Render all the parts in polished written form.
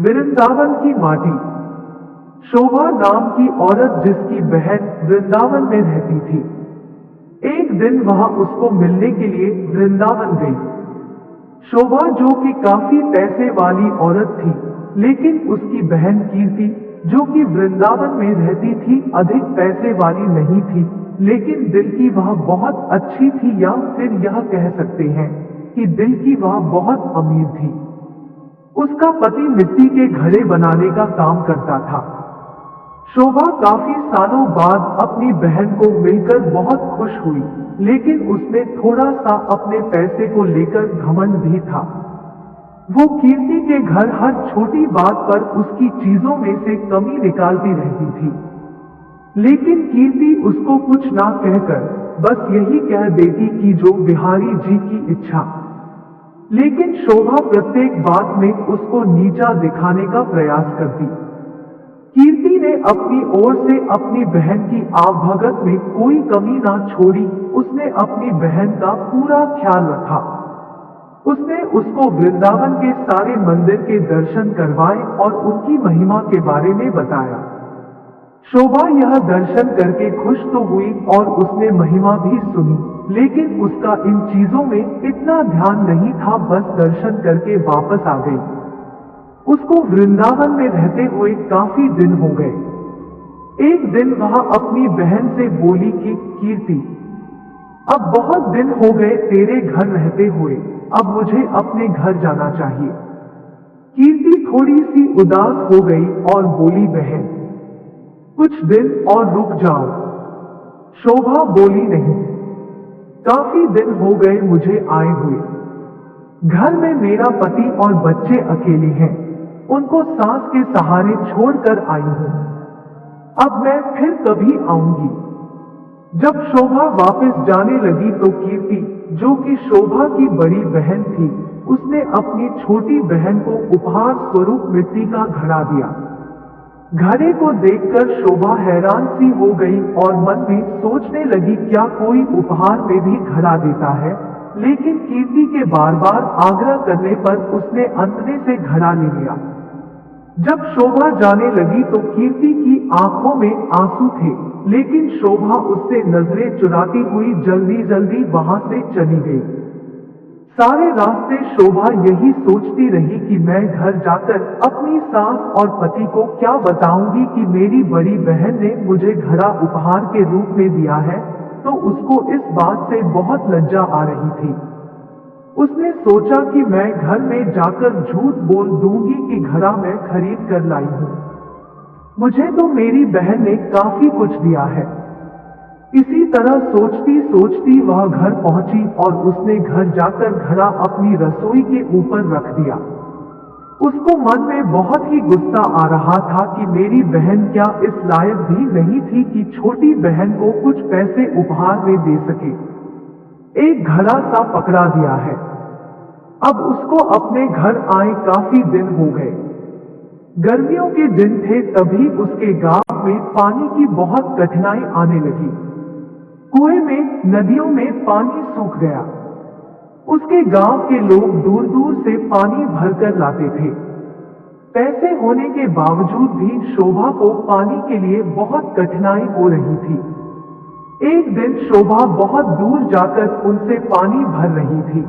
वृंदावन की माटी। शोभा नाम की औरत जिसकी बहन वृंदावन में रहती थी, एक दिन वह उसको मिलने के लिए वृंदावन गई। शोभा जो कि काफी पैसे वाली औरत थी, लेकिन उसकी बहन कीर्ति जो कि वृंदावन में रहती थी अधिक पैसे वाली नहीं थी, लेकिन दिल की वह बहुत अच्छी थी, या फिर यह कह सकते हैं कि दिल की वह बहुत अमीर थी। उसका पति मिट्टी के घड़े बनाने का काम करता था। शोभा काफी सालों बाद अपनी बहन को मिलकर बहुत खुश हुई, लेकिन उसमें थोड़ा सा अपने पैसे को लेकर घमंड भी था। वो कीर्ति के घर हर छोटी बात पर उसकी चीजों में से कमी निकालती रहती थी, लेकिन कीर्ति उसको कुछ ना कहकर बस यही कह देती कि जो बिहारी जी की इच्छा। लेकिन शोभा प्रत्येक बात में उसको नीचा दिखाने का प्रयास करती। कीर्ति ने अपनी ओर से अपनी बहन की आवभगत में कोई कमी ना छोड़ी। उसने अपनी बहन का पूरा ख्याल रखा। उसने उसको वृंदावन के सारे मंदिर के दर्शन करवाए और उनकी महिमा के बारे में बताया। शोभा यह दर्शन करके खुश तो हुई और उसने महिमा भी सुनी, लेकिन उसका इन चीजों में इतना ध्यान नहीं था, बस दर्शन करके वापस आ गई। उसको वृंदावन में रहते हुए काफी दिन हो गए। एक दिन वह अपनी बहन से बोली कि कीर्ति, अब बहुत दिन हो गए तेरे घर रहते हुए, अब मुझे अपने घर जाना चाहिए। कीर्ति थोड़ी सी उदास हो गई और बोली, बहन कुछ दिन और रुक जाओ। शोभा बोली, नहीं, काफी दिन हो गए मुझे आए हुए। घर में मेरा पति और बच्चे अकेले हैं, उनको सास के सहारे छोड़कर आई हूं। अब मैं फिर कभी आऊंगी। जब शोभा वापस जाने लगी तो कीर्ति जो कि शोभा की बड़ी बहन थी, उसने अपनी छोटी बहन को उपहार स्वरूप मिट्टी का घड़ा दिया। घड़े को देखकर शोभा हैरान सी हो गई और मन में सोचने लगी क्या कोई उपहार में भी घड़ा देता है, लेकिन कीर्ति के बार बार आग्रह करने पर उसने अंतने से घड़ा ले लिया। जब शोभा जाने लगी तो कीर्ति की आंखों में आंसू थे, लेकिन शोभा उससे नजरें चुराती हुई जल्दी जल्दी वहां से चली गई। सारे रास्ते शोभा यही सोचती रही कि मैं घर जाकर अपनी सास और पति को क्या बताऊंगी कि मेरी बड़ी बहन ने मुझे घड़ा उपहार के रूप में दिया है, तो उसको इस बात से बहुत लज्जा आ रही थी। उसने सोचा कि मैं घर में जाकर झूठ बोल दूंगी कि घड़ा मैं खरीद कर लाई हूं, मुझे तो मेरी बहन ने काफी कुछ दिया है। इसी तरह सोचती सोचती वह घर पहुंची और उसने घर जाकर घड़ा अपनी रसोई के ऊपर रख दिया। उसको मन में बहुत ही गुस्सा आ रहा था कि मेरी बहन क्या इस लायक भी नहीं थी कि छोटी बहन को कुछ पैसे उपहार में दे सके। एक घड़ा सा पकड़ा दिया है। अब उसको अपने घर आए काफी दिन हो गए। गर्मियों के दिन थे, तभी उसके गांव में पानी की बहुत कठिनाई आने लगी। कुएं में, नदियों में पानी सूख गया। उसके गांव के लोग दूर दूर से पानी भरकर लाते थे। पैसे होने के बावजूद भी शोभा को पानी के लिए बहुत कठिनाई हो रही थी। एक दिन शोभा बहुत दूर जाकर उनसे पानी भर रही थी।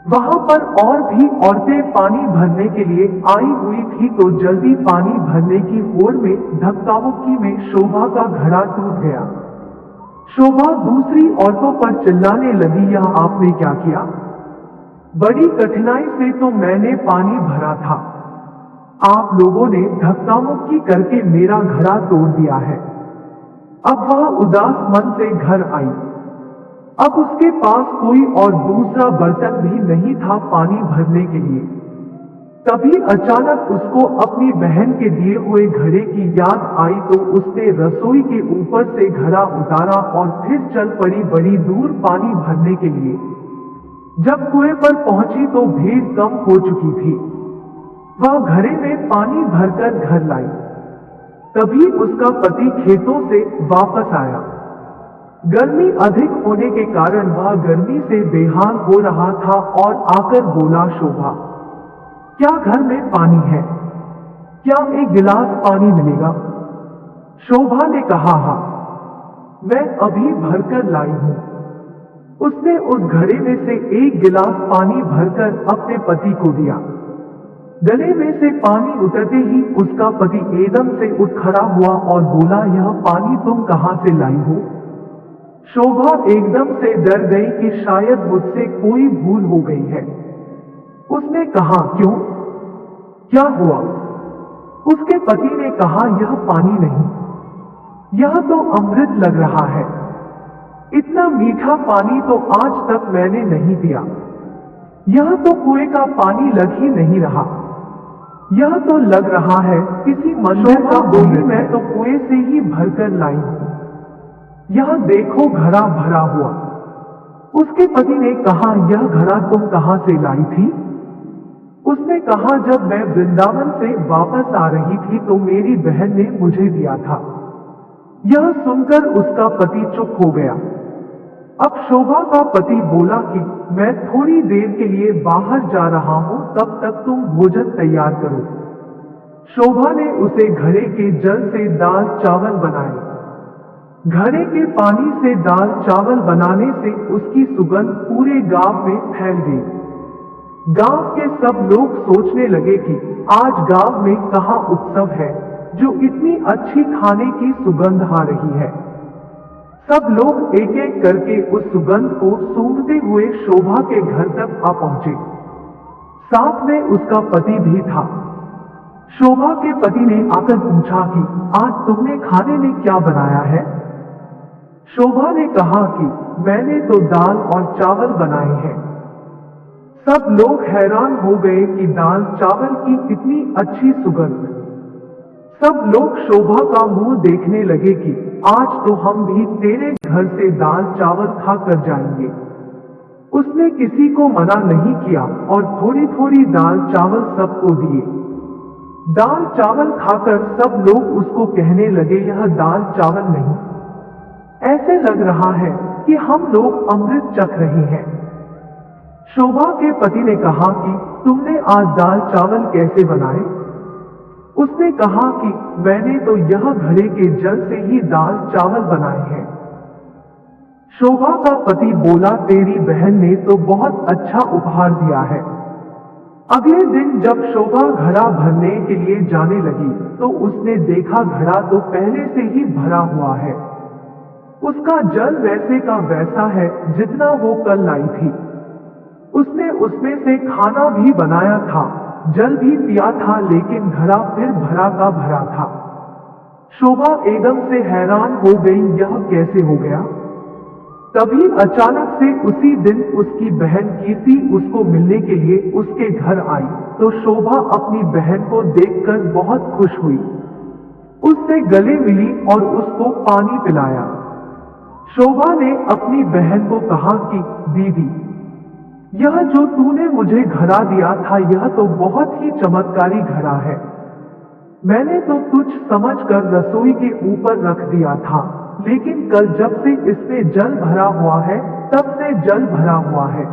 वहां पर और भी औरतें पानी भरने के लिए आई हुई थी, तो जल्दी पानी भरने की होड़ में धक्का-मुक्की में शोभा का घड़ा टूट गया। शोभा दूसरी औरतों पर चिल्लाने लगी, यह आपने क्या किया? बड़ी कठिनाई से तो मैंने पानी भरा था, आप लोगों ने धक्का-मुक्की करके मेरा घड़ा तोड़ दिया है। अब वह उदास मन से घर आई। अब उसके पास कोई और दूसरा बर्तन भी नहीं था पानी भरने के लिए। तभी अचानक उसको अपनी बहन के दिए हुए घड़े की याद आई, तो उसने रसोई के ऊपर से घड़ा उतारा और फिर चल पड़ी बड़ी दूर पानी भरने के लिए। जब कुएं पर पहुंची तो भीड़ कम हो चुकी थी। वह घड़े में पानी भरकर घर लाई। तभी उसका पति खेतों से वापस आया। गर्मी अधिक होने के कारण वह गर्मी से बेहाल हो रहा था और आकर बोला, शोभा क्या घर में पानी है? क्या एक गिलास पानी मिलेगा? शोभा ने कहा, हाँ, मैं अभी भरकर लाई हूं। उसने उस घड़े में से एक गिलास पानी भरकर अपने पति को दिया। गले में से पानी उतरते ही उसका पति एकदम से उठ खड़ा हुआ और बोला, यह पानी तुम कहां से लाई हो? शोभा एकदम से डर गई कि शायद मुझसे कोई भूल हो गई है। उसने कहा, क्यों, क्या हुआ? उसके पति ने कहा, यह पानी नहीं, यह तो अमृत लग रहा है। इतना मीठा पानी तो आज तक मैंने नहीं पिया। यह तो कुएं का पानी लग ही नहीं रहा, यह तो लग रहा है किसी मंदिर का बोली, मैं तो कुएं से ही भरकर लाई हूं। यह देखो घड़ा भरा हुआ। उसके पति ने कहा, यह घड़ा तुम कहां से लाई थी? उसने कहा, जब मैं वृंदावन से वापस आ रही थी तो मेरी बहन ने मुझे दिया था। यह सुनकर उसका पति चुप हो गया। अब शोभा का पति बोला कि मैं थोड़ी देर के लिए बाहर जा रहा हूं, तब तक तुम भोजन तैयार करो। शोभा ने उसे घड़े के जल से दाल चावल बनाए। घड़े के पानी से दाल चावल बनाने से उसकी सुगंध पूरे गांव में फैल गई। गांव के सब लोग सोचने लगे कि आज गांव में कहाँ उत्सव है जो इतनी अच्छी खाने की सुगंध आ रही है। सब लोग एक एक करके उस सुगंध को सूंघते हुए शोभा के घर तक आ पहुंचे। साथ में उसका पति भी था। शोभा के पति ने आकर पूछा कि आज तुमने खाने में क्या बनाया है? शोभा ने कहा कि मैंने तो दाल और चावल बनाए हैं। सब लोग हैरान हो गए कि दाल चावल की इतनी अच्छी सुगंध। सब लोग शोभा का मुंह देखने लगे कि आज तो हम भी तेरे घर से दाल चावल खाकर जाएंगे। उसने किसी को मना नहीं किया और थोड़ी थोड़ी दाल चावल सबको दिए। दाल चावल खाकर सब लोग उसको कहने लगे, यह दाल चावल नहीं, ऐसे लग रहा है कि हम लोग अमृत चख रहे हैं। शोभा के पति ने कहा कि तुमने आज दाल चावल कैसे बनाए? उसने कहा कि मैंने तो यह घड़े के जल से ही दाल चावल बनाए हैं। शोभा का पति बोला, तेरी बहन ने तो बहुत अच्छा उपहार दिया है। अगले दिन जब शोभा घड़ा भरने के लिए जाने लगी तो उसने देखा घड़ा तो पहले से ही भरा हुआ है। उसका जल वैसे का वैसा है जितना वो कल लाई थी। उसने उसमें से खाना भी बनाया था, जल भी पिया था, लेकिन घड़ा फिर भरा का भरा था। शोभा एकदम से हैरान हो गई, यह कैसे हो गया? तभी अचानक से उसी दिन उसकी बहन कीर्ति उसको मिलने के लिए उसके घर आई तो शोभा अपनी बहन को देखकर बहुत खुश हुई। उससे गले मिली और उसको पानी पिलाया। शोभा ने अपनी बहन को कहा कि दीदी, यह जो तूने मुझे घड़ा दिया था यह तो बहुत ही चमत्कारी घड़ा है। मैंने तो तुझ समझकर रसोई के ऊपर रख दिया था, लेकिन कल जब से इसमें जल भरा हुआ है तब से जल भरा हुआ है।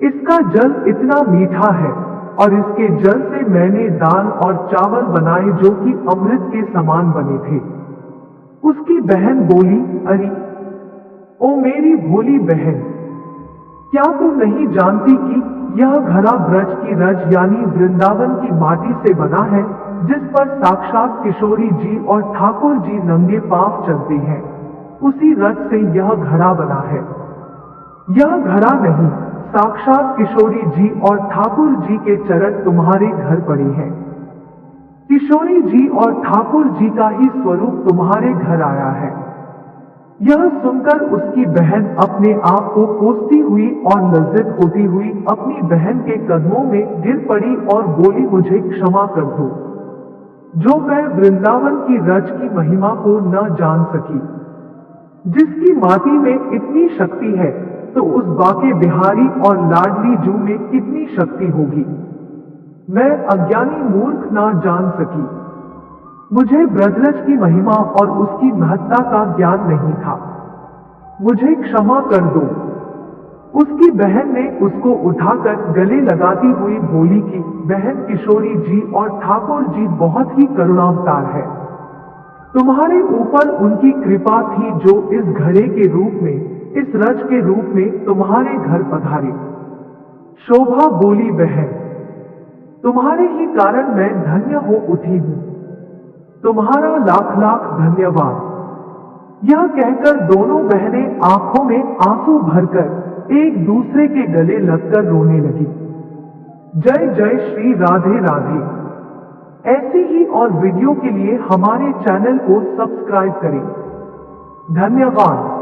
इसका जल इतना मीठा है और इसके जल से मैंने दाल और चावल बनाए जो कि अमृत के समान बने थे। उसकी बहन बोली, अरे ओ मेरी भोली बहन, क्या तू नहीं जानती कि यह घड़ा ब्रज की रज यानी वृंदावन की माटी से बना है, जिस पर साक्षात किशोरी जी और ठाकुर जी नंगे पांव चलते हैं। उसी रज से यह घड़ा बना है। यह घड़ा नहीं, साक्षात किशोरी जी और ठाकुर जी के चरण तुम्हारे घर पड़े हैं। किशोरी जी और ठाकुर जी का ही स्वरूप तुम्हारे घर आया है। यह सुनकर उसकी बहन अपने आप को कोसती हुई और लज्जित होती हुई अपनी बहन के कदमों में गिर पड़ी और बोली, मुझे क्षमा कर दो, जो मैं वृंदावन की रज की महिमा को न जान सकी। जिसकी माटी में इतनी शक्ति है तो उस बाके बिहारी और लाडली जू में कितनी शक्ति होगी। मैं अज्ञानी मूर्ख ना जान सकी। मुझे ब्रजरज की महिमा और उसकी महत्ता का ज्ञान नहीं था। मुझे क्षमा कर दो। उसकी बहन ने उसको उठाकर गले लगाती हुई बोली कि बहन किशोरी जी और ठाकुर जी बहुत ही करुणावतार है। तुम्हारे ऊपर उनकी कृपा थी जो इस घड़े के रूप में, इस रज के रूप में तुम्हारे घर पधारे। शोभा बोली बहन, तुम्हारे ही कारण मैं धन्य हो उठी हूं। तुम्हारा लाख लाख धन्यवाद। यह कहकर दोनों बहनें आंखों में आंसू भरकर एक दूसरे के गले लगकर रोने लगी। जय जय श्री राधे राधे। ऐसी ही और वीडियो के लिए हमारे चैनल को सब्सक्राइब करें। धन्यवाद।